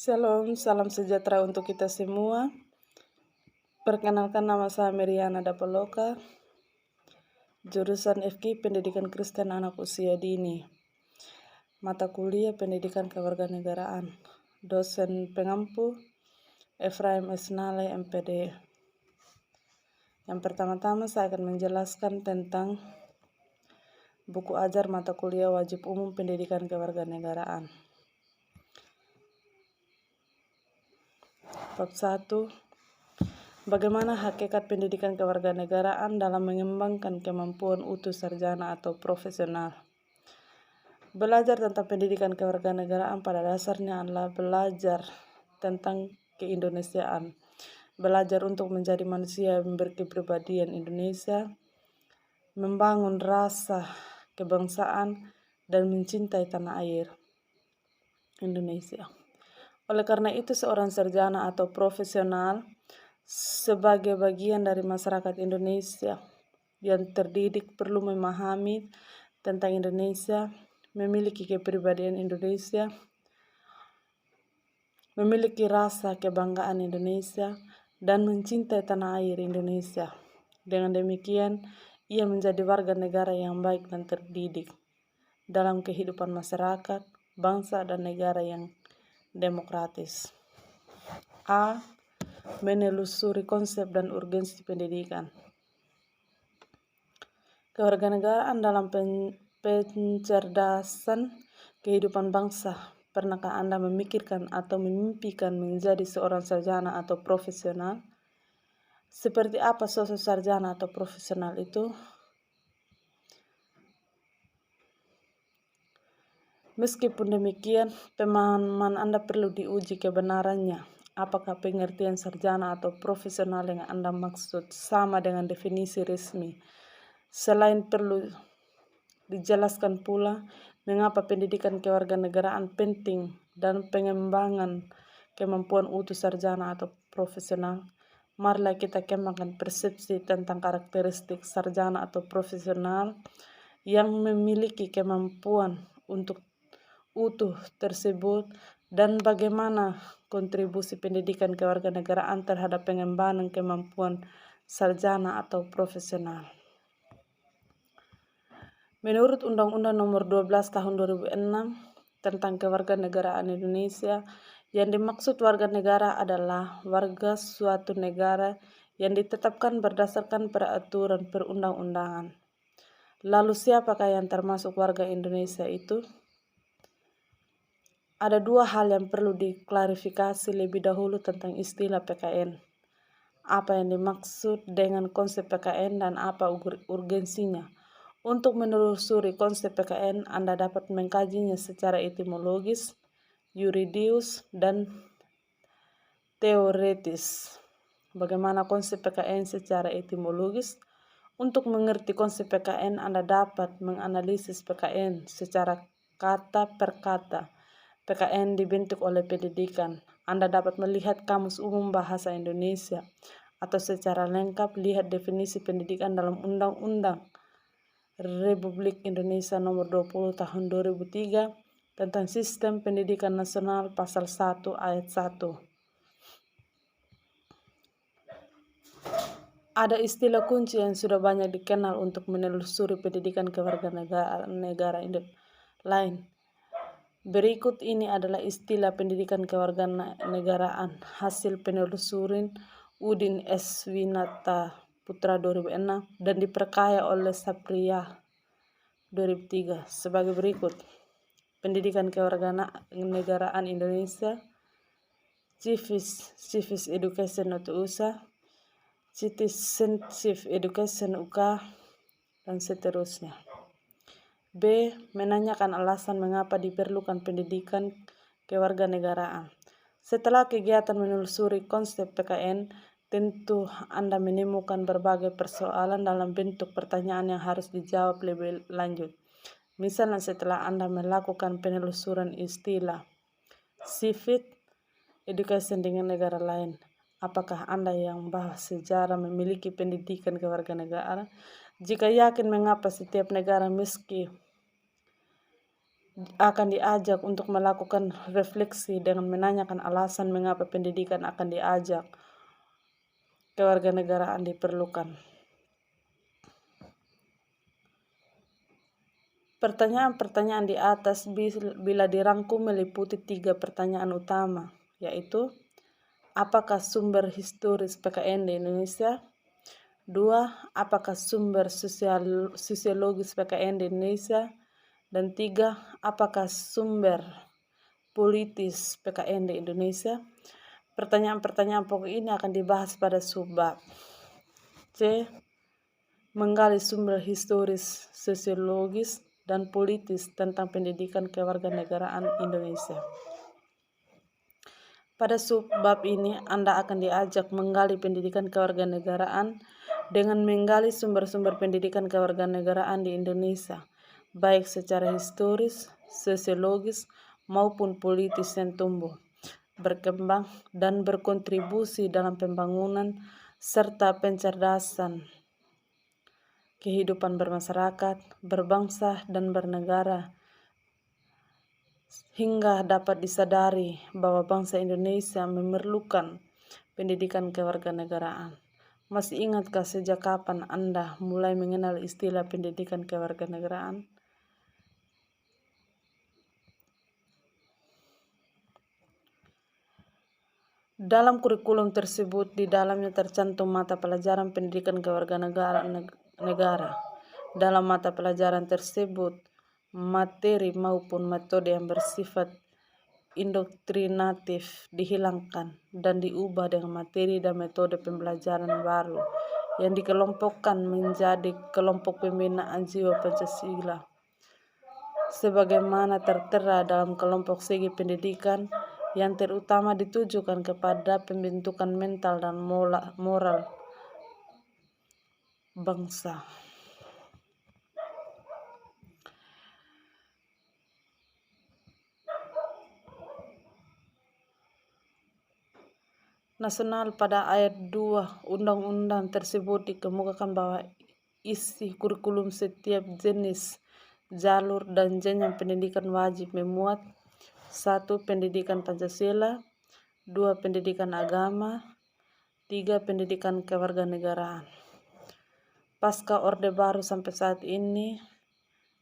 Shalom, salam sejahtera untuk kita semua. Perkenalkan, nama saya Meriana Dapaloka, jurusan FK Pendidikan Kristen Anak Usia Dini, mata kuliah Pendidikan Kewarganegaraan, dosen pengampu Efraim Esnale MPD. Yang pertama-tama saya akan menjelaskan tentang buku ajar mata kuliah wajib umum Pendidikan Kewarganegaraan. Bab 1. Bagaimana hakikat pendidikan kewarganegaraan dalam mengembangkan kemampuan utuh sarjana atau profesional. Belajar tentang pendidikan kewarganegaraan pada dasarnya adalah belajar tentang keindonesiaan, belajar untuk menjadi manusia yang berkepribadian Indonesia, membangun rasa kebangsaan, dan mencintai tanah air Indonesia. Oleh karena itu, seorang sarjana atau profesional sebagai bagian dari masyarakat Indonesia yang terdidik perlu memahami tentang Indonesia, memiliki kepribadian Indonesia, memiliki rasa kebanggaan Indonesia, dan mencintai tanah air Indonesia. Dengan demikian, ia menjadi warga negara yang baik dan terdidik dalam kehidupan masyarakat, bangsa, dan negara yang demokratis. A. Menelusuri konsep dan urgensi pendidikan. Kewarganegaraan dalam pencerdasan kehidupan bangsa. Pernahkah Anda memikirkan atau memimpikan menjadi seorang sarjana atau profesional? Seperti apa sosok sarjana atau profesional itu? Meskipun demikian, pemahaman Anda perlu diuji kebenarannya. Apakah pengertian sarjana atau profesional yang Anda maksud sama dengan definisi resmi? Selain perlu dijelaskan pula mengapa pendidikan kewarganegaraan penting dan pengembangan kemampuan utuh sarjana atau profesional. Marilah kita kembangkan persepsi tentang karakteristik sarjana atau profesional yang memiliki kemampuan untuk utuh tersebut dan bagaimana kontribusi pendidikan kewarganegaraan terhadap pengembangan kemampuan sarjana atau profesional. Menurut Undang-Undang Nomor 12 Tahun 2006 tentang Kewarganegaraan Indonesia, yang dimaksud warga negara adalah warga suatu negara yang ditetapkan berdasarkan peraturan perundang-undangan. Lalu siapakah yang termasuk warga Indonesia itu? Ada dua hal yang perlu diklarifikasi lebih dahulu tentang istilah PKN. Apa yang dimaksud dengan konsep PKN dan apa urgensinya? Untuk menelusuri konsep PKN, Anda dapat mengkajinya secara etimologis, yuridis, dan teoretis. Bagaimana konsep PKN secara etimologis? Untuk mengerti konsep PKN, Anda dapat menganalisis PKN secara kata per kata. PKN dibentuk oleh pendidikan. Anda dapat melihat Kamus Umum Bahasa Indonesia, atau secara lengkap lihat definisi pendidikan dalam Undang-Undang Republik Indonesia Nomor 20 Tahun 2003 tentang Sistem Pendidikan Nasional Pasal 1 Ayat 1. Ada istilah kunci yang sudah banyak dikenal untuk menelusuri pendidikan kewarganegaraan negara lain. Berikut ini adalah istilah pendidikan kewarganegaraan hasil penelusuran Udin S. Winata Putra 2006 dan diperkaya oleh Sapria 2003 sebagai berikut. Pendidikan kewarganegaraan Indonesia, Civis Education atau USA, Citizenship Education UK, dan seterusnya. B. Menanyakan alasan mengapa diperlukan pendidikan kewarganegaraan. Setelah kegiatan menelusuri konsep PKN, tentu Anda menemukan berbagai persoalan dalam bentuk pertanyaan yang harus dijawab lebih lanjut. Misalnya setelah Anda melakukan penelusuran istilah Civic Education dengan negara lain, apakah Anda yang bahas sejarah memiliki pendidikan kewarganegaraan? Jika yakin, mengapa setiap negara meski akan diajak untuk melakukan refleksi dengan menanyakan alasan mengapa pendidikan akan diajak kewarganegaraan diperlukan. Pertanyaan-pertanyaan di atas bila dirangkum meliputi 3 pertanyaan utama, yaitu apakah sumber historis PKN di Indonesia? 2. Apakah sumber sosiologis PKN di Indonesia? Dan 3. Apakah sumber politis PKN di Indonesia? Pertanyaan-pertanyaan pokok ini akan dibahas pada subbab C. Menggali sumber historis, sosiologis, dan politis tentang pendidikan kewarganegaraan Indonesia. Pada subbab ini, Anda akan diajak menggali pendidikan kewarganegaraan dengan menggali sumber-sumber pendidikan kewarganegaraan di Indonesia, baik secara historis, sosiologis, maupun politis yang tumbuh, berkembang, dan berkontribusi dalam pembangunan serta pencerdasan kehidupan bermasyarakat, berbangsa, dan bernegara, hingga dapat disadari bahwa bangsa Indonesia memerlukan pendidikan kewarganegaraan. Masih ingatkah sejak kapan Anda mulai mengenal istilah pendidikan kewarganegaraan? Dalam kurikulum tersebut, di dalamnya tercantum mata pelajaran pendidikan kewarganegaraan negara. Dalam mata pelajaran tersebut, materi maupun metode yang bersifat indoktrinatif dihilangkan dan diubah dengan materi dan metode pembelajaran baru yang dikelompokkan menjadi kelompok pembinaan jiwa Pancasila. Sebagaimana tertera dalam kelompok segi pendidikan yang terutama ditujukan kepada pembentukan mental dan moral bangsa. Nasional pada ayat 2 undang-undang tersebut dikemukakan bahwa isi kurikulum setiap jenis, jalur, dan jenjang pendidikan wajib memuat 1. Pendidikan Pancasila, 2. Pendidikan agama, 3. Pendidikan kewarganegaraan. Pasca Orde Baru sampai saat ini,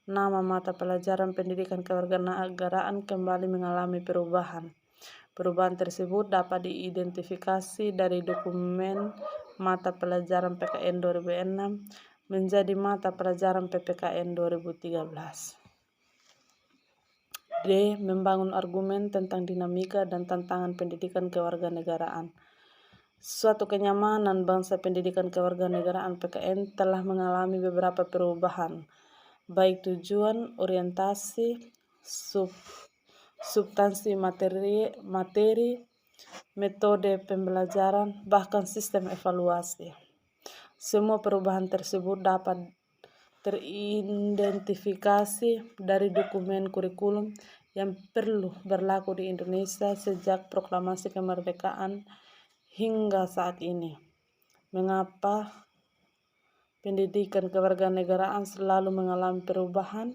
nama mata pelajaran pendidikan kewarganegaraan kembali mengalami perubahan. Perubahan tersebut dapat diidentifikasi dari dokumen mata pelajaran PKN 2006 menjadi mata pelajaran PPKN 2013. D. Membangun argumen tentang dinamika dan tantangan pendidikan kewarganegaraan. Suatu kenyamanan bangsa pendidikan kewarganegaraan PKN telah mengalami beberapa perubahan, baik tujuan, orientasi, substansi materi, metode pembelajaran, bahkan sistem evaluasi. Semua perubahan tersebut dapat teridentifikasi dari dokumen kurikulum yang perlu berlaku di Indonesia sejak proklamasi kemerdekaan hingga saat ini. Mengapa pendidikan kewarganegaraan selalu mengalami perubahan?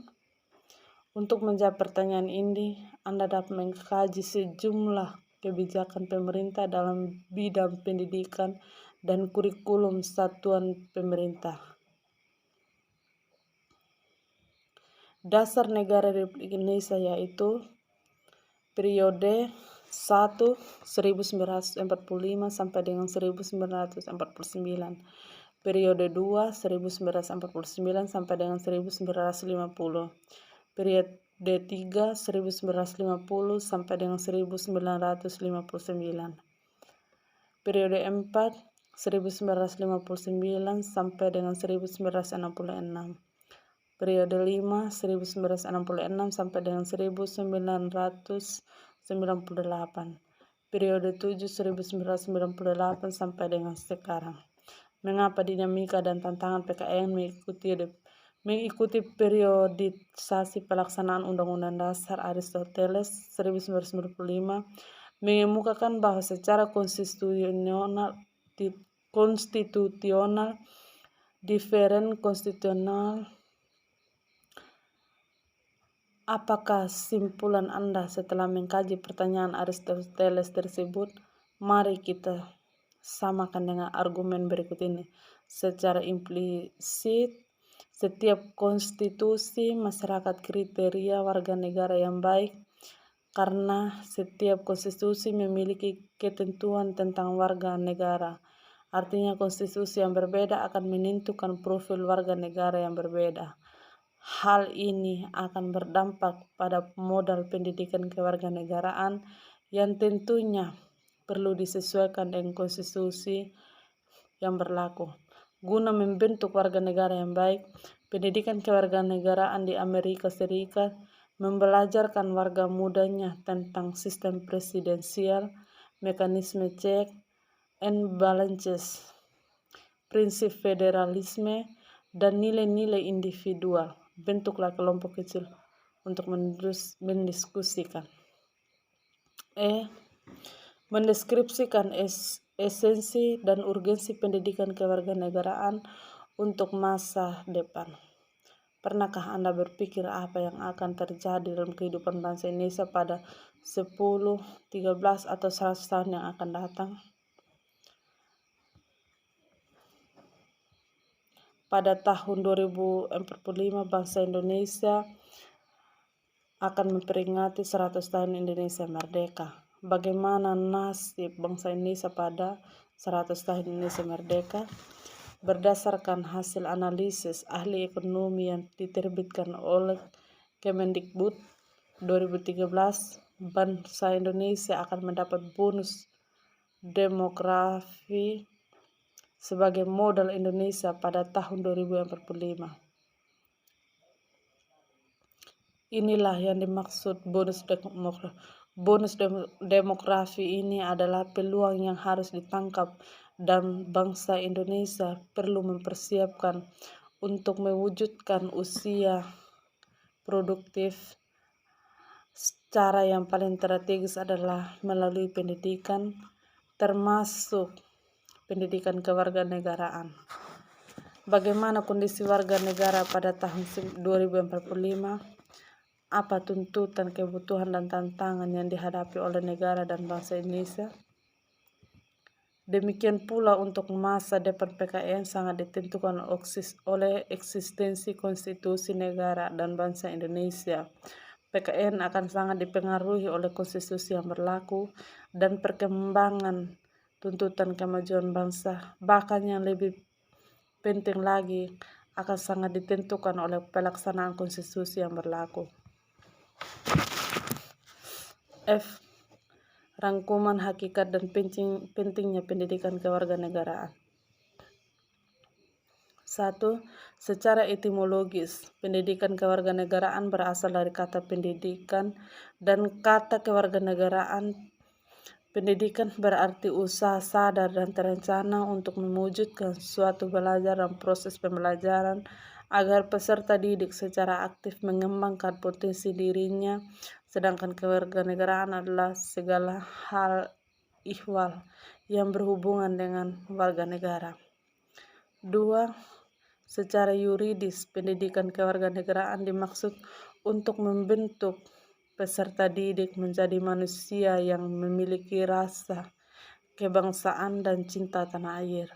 Untuk menjawab pertanyaan ini, Anda dapat mengkaji sejumlah kebijakan pemerintah dalam bidang pendidikan dan kurikulum satuan pemerintah. Dasar negara Republik Indonesia yaitu periode 1 1945 sampai dengan 1949, periode 2 1949 sampai dengan 1950, periode 3 1950 sampai dengan 1959, periode 4 1959 sampai dengan 1966, periode 5 1966 sampai dengan 1998, periode 7 1998 sampai dengan sekarang. Mengapa dinamika dan tantangan PKN mengikuti periodisasi pelaksanaan Undang-Undang Dasar Aristoteles 1945 mengemukakan bahwa secara konstitusional diferen konstitusional Apakah simpulan Anda setelah mengkaji pertanyaan Aristoteles tersebut? Mari kita samakan dengan argumen berikut ini. Secara implisit, setiap konstitusi masyarakat kriteria warga negara yang baik karena setiap konstitusi memiliki ketentuan tentang warga negara. Artinya konstitusi yang berbeda akan menentukan profil warga negara yang berbeda. Hal ini akan berdampak pada modal pendidikan kewarganegaraan yang tentunya perlu disesuaikan dengan konstitusi yang berlaku. Guna membentuk warga negara yang baik, pendidikan kewarganegaraan di Amerika Serikat membelajarkan warga mudanya tentang sistem presidensial, mekanisme check and balances, prinsip federalisme, dan nilai-nilai individual. Bentuklah kelompok kecil untuk mendiskusikan. Mendeskripsikan esensi dan urgensi pendidikan kewarganegaraan untuk masa depan. Pernahkah Anda berpikir apa yang akan terjadi dalam kehidupan bangsa Indonesia pada 10, 13, atau 100 tahun yang akan datang? Pada tahun 2045, bangsa Indonesia akan memperingati 100 tahun Indonesia merdeka. Bagaimana nasib bangsa Indonesia pada 100 tahun Indonesia merdeka? Berdasarkan hasil analisis ahli ekonomi yang diterbitkan oleh Kemendikbud 2013, bangsa Indonesia akan mendapat bonus demografi sebagai modal Indonesia pada tahun 2045. Inilah yang dimaksud bonus demografi ini adalah peluang yang harus ditangkap dan bangsa Indonesia perlu mempersiapkan untuk mewujudkan usia produktif. Cara yang paling strategis adalah melalui pendidikan, termasuk pendidikan kewarganegaraan. Bagaimana kondisi warga negara pada tahun 2045? Apa tuntutan, kebutuhan, dan tantangan yang dihadapi oleh negara dan bangsa Indonesia? Demikian pula untuk masa depan PKN sangat ditentukan oleh eksistensi konstitusi negara dan bangsa Indonesia. PKN akan sangat dipengaruhi oleh konstitusi yang berlaku dan perkembangan tuntutan kemajuan bangsa. Bahkan yang lebih penting lagi, akan sangat ditentukan oleh pelaksanaan konstitusi yang berlaku. Rangkuman hakikat dan pentingnya pendidikan kewarganegaraan. 1. Secara etimologis, pendidikan kewarganegaraan berasal dari kata pendidikan dan kata kewarganegaraan. Pendidikan berarti usaha sadar dan terencana untuk mewujudkan suatu belajar dan proses pembelajaran agar peserta didik secara aktif mengembangkan potensi dirinya, sedangkan kewarganegaraan adalah segala hal ihwal yang berhubungan dengan warga negara. 2. Secara yuridis, pendidikan kewarganegaraan dimaksud untuk membentuk peserta didik menjadi manusia yang memiliki rasa kebangsaan dan cinta tanah air.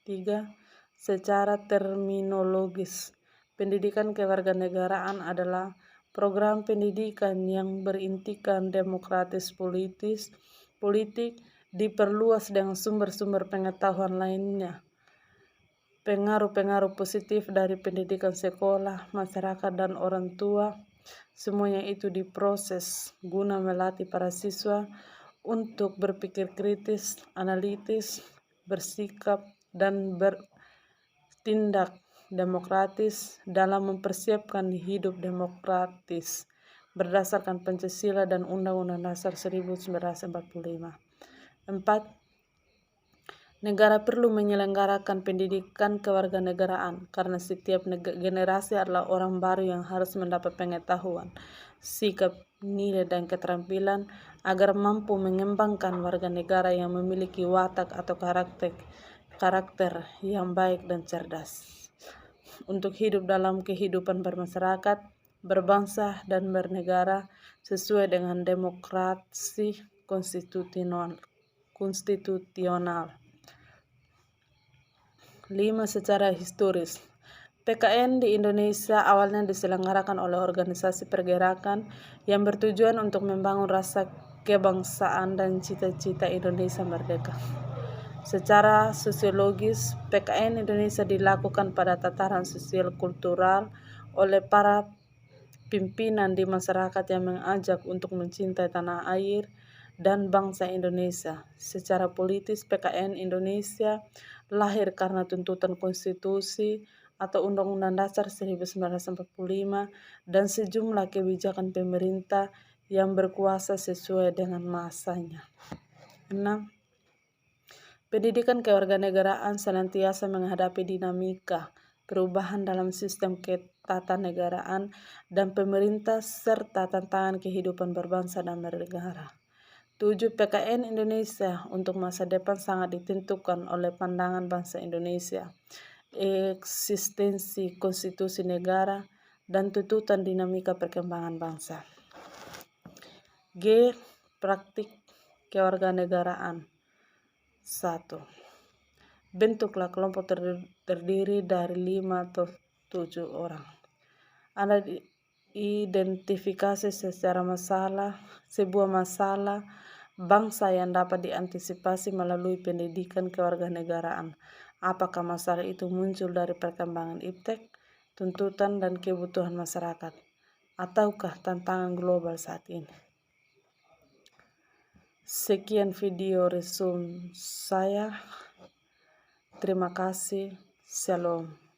3. Secara terminologis, pendidikan kewarganegaraan adalah program pendidikan yang berintikan demokratis politik diperluas dengan sumber-sumber pengetahuan lainnya. Pengaruh-pengaruh positif dari pendidikan sekolah, masyarakat, dan orang tua, semuanya itu diproses guna melatih para siswa untuk berpikir kritis, analitis, bersikap, dan bertindak demokratis dalam mempersiapkan hidup demokratis berdasarkan Pancasila dan Undang-Undang Dasar 1945. 4. Negara perlu menyelenggarakan pendidikan kewarganegaraan karena setiap generasi adalah orang baru yang harus mendapat pengetahuan, sikap, nilai, dan keterampilan agar mampu mengembangkan warga negara yang memiliki watak atau karakter yang baik dan cerdas untuk hidup dalam kehidupan bermasyarakat berbangsa, dan bernegara sesuai dengan demokrasi konstitusional. 5. Secara historis. PKN di Indonesia awalnya diselenggarakan oleh organisasi pergerakan yang bertujuan untuk membangun rasa kebangsaan dan cita-cita Indonesia merdeka. Secara sosiologis, PKN Indonesia dilakukan pada tataran sosial kultural oleh para pimpinan di masyarakat yang mengajak untuk mencintai tanah air dan bangsa Indonesia. Secara politis, PKN Indonesia lahir karena tuntutan konstitusi atau Undang-Undang Dasar 1945 dan sejumlah kebijakan pemerintah yang berkuasa sesuai dengan masanya. 6. Pendidikan kewarganegaraan senantiasa menghadapi dinamika perubahan dalam sistem ketatanegaraan dan pemerintah serta tantangan kehidupan berbangsa dan bernegara. 7. PKN Indonesia untuk masa depan sangat ditentukan oleh pandangan bangsa Indonesia, eksistensi konstitusi negara, dan tuntutan dinamika perkembangan bangsa. G. Praktik kewarganegaraan. 1. Bentuklah kelompok terdiri dari 5 atau 7 orang. Anda identifikasi secara sebuah masalah bangsa yang dapat diantisipasi melalui pendidikan kewarganegaraan. Apakah masalah itu muncul dari perkembangan iptek, tuntutan dan kebutuhan masyarakat, ataukah tantangan global saat ini? Sekian video resume saya. Terima kasih. Shalom.